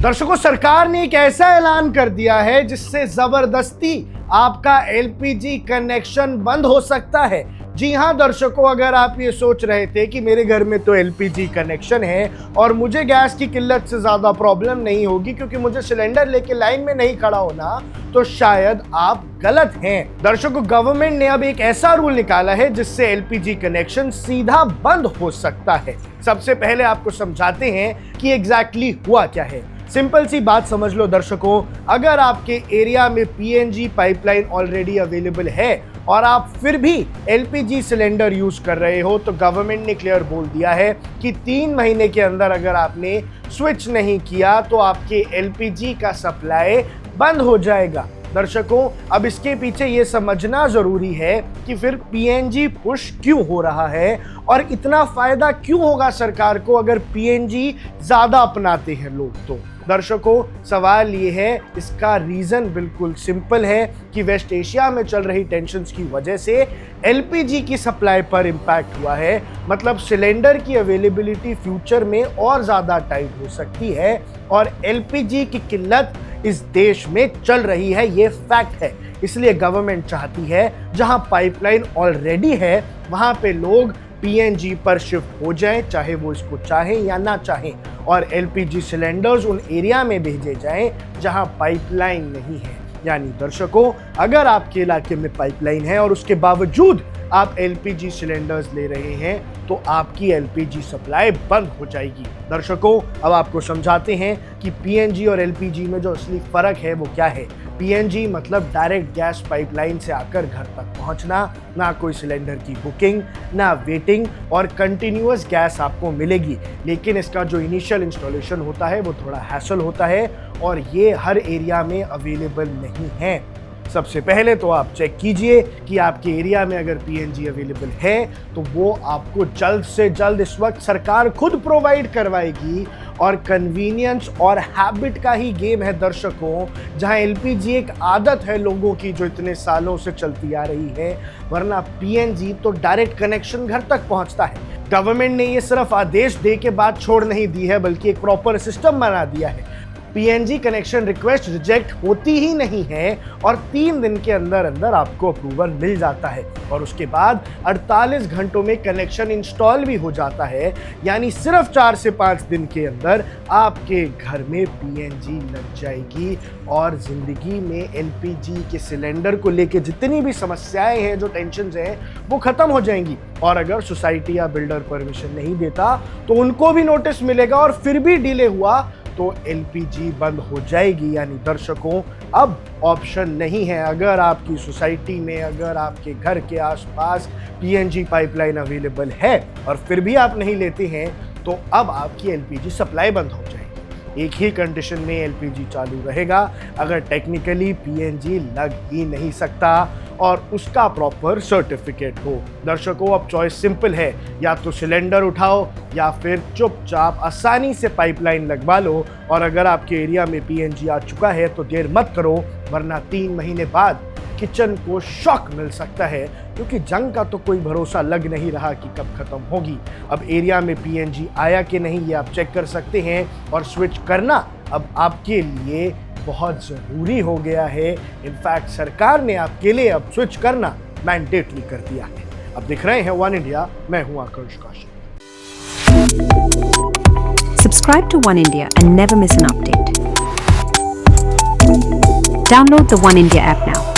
दर्शकों, सरकार ने एक ऐसा ऐलान कर दिया है जिससे जबरदस्ती आपका एलपीजी कनेक्शन बंद हो सकता है। जी हां दर्शकों, अगर आप ये सोच रहे थे कि मेरे घर में तो एलपीजी कनेक्शन है और मुझे गैस की किल्लत से ज्यादा प्रॉब्लम नहीं होगी क्योंकि मुझे सिलेंडर लेके लाइन में नहीं खड़ा होना, तो शायद आप गलत हैं। दर्शकों, गवर्नमेंट ने अब एक ऐसा रूल निकाला है जिससे एलपीजी कनेक्शन सीधा बंद हो सकता है। सबसे पहले आपको समझाते हैं कि एग्जैक्टली हुआ क्या है। सिंपल सी बात समझ लो दर्शकों, अगर आपके एरिया में पीएनजी पाइपलाइन ऑलरेडी अवेलेबल है और आप फिर भी एलपीजी सिलेंडर यूज कर रहे हो, तो गवर्नमेंट ने क्लियर बोल दिया है कि 3 महीने के अंदर अगर आपने स्विच नहीं किया तो आपके एलपीजी का सप्लाई बंद हो जाएगा। दर्शकों, अब इसके पीछे ये समझना जरूरी है कि फिर पीएनजी पुश क्यों हो रहा है और इतना फायदा क्यों होगा सरकार को अगर पीएनजी ज्यादा अपनाते हैं लोग। तो दर्शकों, सवाल ये है, इसका रीजन बिल्कुल सिंपल है कि वेस्ट एशिया में चल रही टेंशन्स की वजह से एलपीजी की सप्लाई पर इंपैक्ट हुआ है। मतलब सिलेंडर की अवेलेबिलिटी फ्यूचर में और ज्यादा टाइट हो सकती है और एलपीजी की किल्लत इस देश में चल रही है, ये फैक्ट है। इसलिए गवर्नमेंट चाहती है जहां पाइपलाइन ऑलरेडी है वहां पे लोग पीएनजी पर शिफ्ट हो जाएं, चाहे वो इसको चाहें या ना चाहें, और एलपीजी सिलेंडर्स उन एरिया में भेजे जाएं जहां पाइपलाइन नहीं है। यानी दर्शकों, अगर आपके इलाके में पाइपलाइन है और उसके बावजूद आप एलपीजी सिलेंडर्स ले रहे हैं तो आपकी एलपीजी सप्लाई बंद हो जाएगी। दर्शकों, अब आपको समझाते हैं कि पीएनजी और एलपीजी में जो असली फर्क है वो क्या है। पीएनजी मतलब डायरेक्ट गैस पाइपलाइन से आकर घर तक पहुंचना, ना कोई सिलेंडर की बुकिंग, ना वेटिंग, और कंटिन्यूअस गैस आपको मिलेगी। लेकिन इसका जो इनिशियल इंस्टॉलेशन होता है वो थोड़ा हैसल होता है और ये हर एरिया में अवेलेबल नहीं है। सबसे पहले तो आप चेक कीजिए कि आपके एरिया में अगर पीएनजी अवेलेबल है तो वो आपको जल्द से जल्द इस वक्त सरकार खुद प्रोवाइड करवाएगी। और कन्वीनियंस और हैबिट का ही गेम है दर्शकों, जहां एलपीजी एक आदत है लोगों की जो इतने सालों से चलती आ रही है, वरना पीएनजी तो डायरेक्ट कनेक्शन घर तक पहुंचता है। गवर्नमेंट ने ये सिर्फ आदेश दे के बात छोड़ नहीं दी है, बल्कि एक प्रॉपर सिस्टम बना दिया है। पीएनजी कनेक्शन रिक्वेस्ट रिजेक्ट होती ही नहीं है और 3 दिन के अंदर अंदर आपको अप्रूवल मिल जाता है और उसके बाद 48 घंटों में कनेक्शन इंस्टॉल भी हो जाता है। यानी सिर्फ 4 से 5 दिन के अंदर आपके घर में पीएनजी लग जाएगी और जिंदगी में एलपीजी के सिलेंडर को लेके जितनी भी समस्याएं हैं, जो टेंशन हैं, वो खत्म हो जाएंगी। और अगर सोसाइटी या बिल्डर परमिशन नहीं देता तो उनको भी नोटिस मिलेगा और फिर भी डिले हुआ तो एलपीजी बंद हो जाएगी। यानी दर्शकों, अब ऑप्शन नहीं है। अगर आपकी सोसाइटी में, अगर आपके घर के आसपास पीएनजी पाइपलाइन अवेलेबल है और फिर भी आप नहीं लेते हैं, तो अब आपकी एलपीजी सप्लाई बंद हो जाएगी। एक ही कंडीशन में एलपीजी चालू रहेगा, अगर टेक्निकली पीएनजी लग ही नहीं सकता और उसका प्रॉपर सर्टिफिकेट हो। दर्शकों, अब चॉइस सिंपल है, या तो सिलेंडर उठाओ या फिर चुपचाप आसानी से पाइपलाइन लगवा लो। और अगर आपके एरिया में पीएनजी आ चुका है तो देर मत करो, वरना 3 महीने बाद किचन को शॉक मिल सकता है, क्योंकि जंग का तो कोई भरोसा लग नहीं रहा कि कब खत्म होगी। अब एरिया में पीएनजी आया कि नहीं ये आप चेक कर सकते हैं और स्विच करना अब आपके लिए बहुत ज़रूरी हो गया है। इनफैक्ट सरकार ने आपके लिए अब स्विच करना मैंडेटरी कर दिया है। अब दिख रहे हैं वन इंडिया, मैं हूं आकाश Kaushik. Subscribe to One India and never miss an update. Download the One India app now.